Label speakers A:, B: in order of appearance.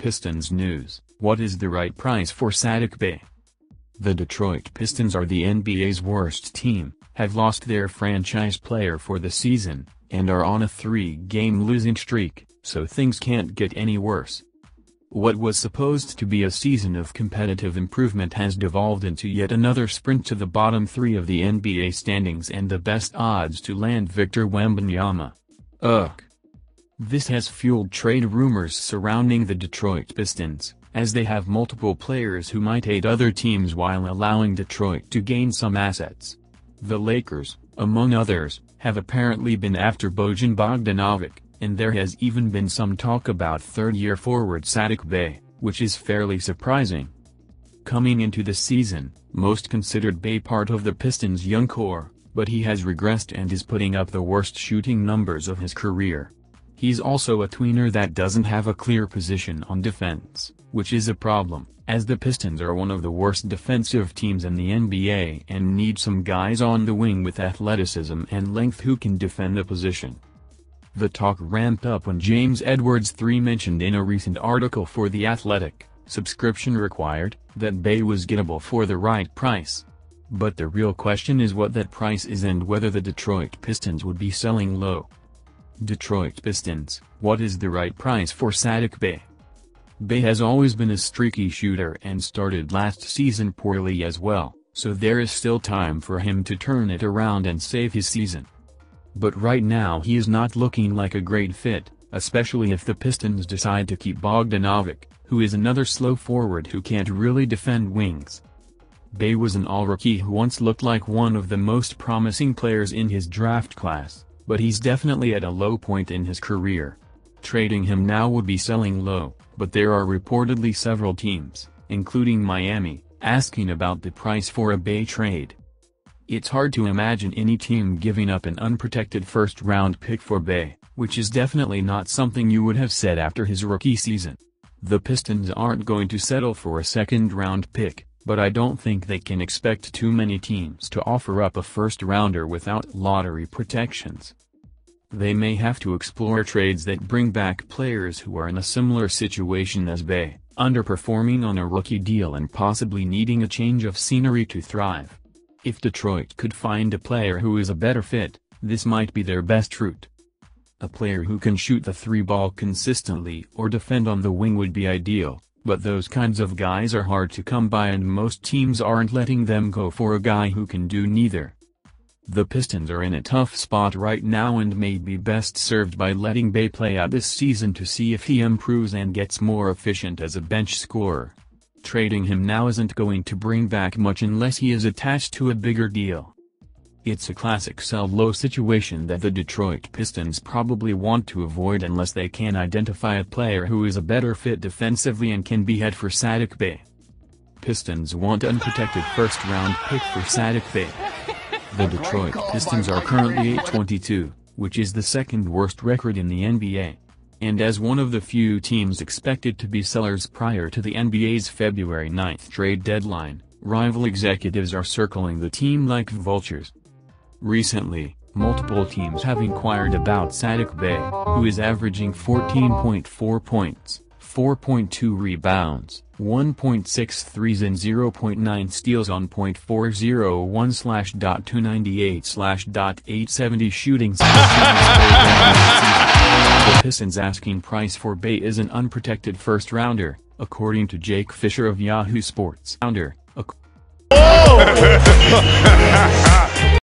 A: Pistons news. What is the right price for Saddiq Bey? The Detroit Pistons are the NBA's worst team, have lost their franchise player for the season, and are on a 3-game losing streak, so things can't get any worse. What was supposed to be a season of competitive improvement has devolved into yet another sprint to the bottom 3 of the NBA standings and the best odds to land Victor Wembanyama. Ugh. This has fueled trade rumors surrounding the Detroit Pistons, as they have multiple players who might aid other teams while allowing Detroit to gain some assets. The Lakers, among others, have apparently been after Bojan Bogdanovic, and there has even been some talk about third-year forward Saddiq Bey, which is fairly surprising. Coming into the season, most considered Bey part of the Pistons' young core, but he has regressed and is putting up the worst shooting numbers of his career. He's also a tweener that doesn't have a clear position on defense, which is a problem, as the Pistons are one of the worst defensive teams in the NBA and need some guys on the wing with athleticism and length who can defend the position. The talk ramped up when James Edwards III mentioned in a recent article for The Athletic, subscription required, that Bey was gettable for the right price. But the real question is what that price is and whether the Detroit Pistons would be selling low. Detroit Pistons, what is the right price for Saddiq Bey? Bey has always been a streaky shooter and started last season poorly as well, so there is still time for him to turn it around and save his season. But right now he is not looking like a great fit, especially if the Pistons decide to keep Bogdanovic, who is another slow forward who can't really defend wings. Bey was an all-rookie who once looked like one of the most promising players in his draft class, but he's definitely at a low point in his career. Trading him now would be selling low, but there are reportedly several teams, including Miami, asking about the price for a Bey trade. It's hard to imagine any team giving up an unprotected first-round pick for Bey, which is definitely not something you would have said after his rookie season. The Pistons aren't going to settle for a second-round pick, but I don't think they can expect too many teams to offer up a first-rounder without lottery protections. They may have to explore trades that bring back players who are in a similar situation as Bey, underperforming on a rookie deal and possibly needing a change of scenery to thrive. If Detroit could find a player who is a better fit, this might be their best route. A player who can shoot the three-ball consistently or defend on the wing would be ideal, but those kinds of guys are hard to come by and most teams aren't letting them go for a guy who can do neither. The Pistons are in a tough spot right now and may be best served by letting Bey play out this season to see if he improves and gets more efficient as a bench scorer. Trading him now isn't going to bring back much unless he is attached to a bigger deal. It's a classic sell-low situation that the Detroit Pistons probably want to avoid unless they can identify a player who is a better fit defensively and can be had for Saddiq Bey. Pistons want unprotected first-round pick for Saddiq Bey. The Detroit Pistons are currently 8-22, which is the second worst record in the NBA. And as one of the few teams expected to be sellers prior to the NBA's February 9th trade deadline, rival executives are circling the team like vultures. Recently, multiple teams have inquired about Saddiq Bey, who is averaging 14.4 points, 4.2 rebounds, 1.6 threes and 0.9 steals on .401/.298/.870 shooting. The Pistons' asking price for Bey is an unprotected first-rounder, according to Jake Fisher of Yahoo Sports.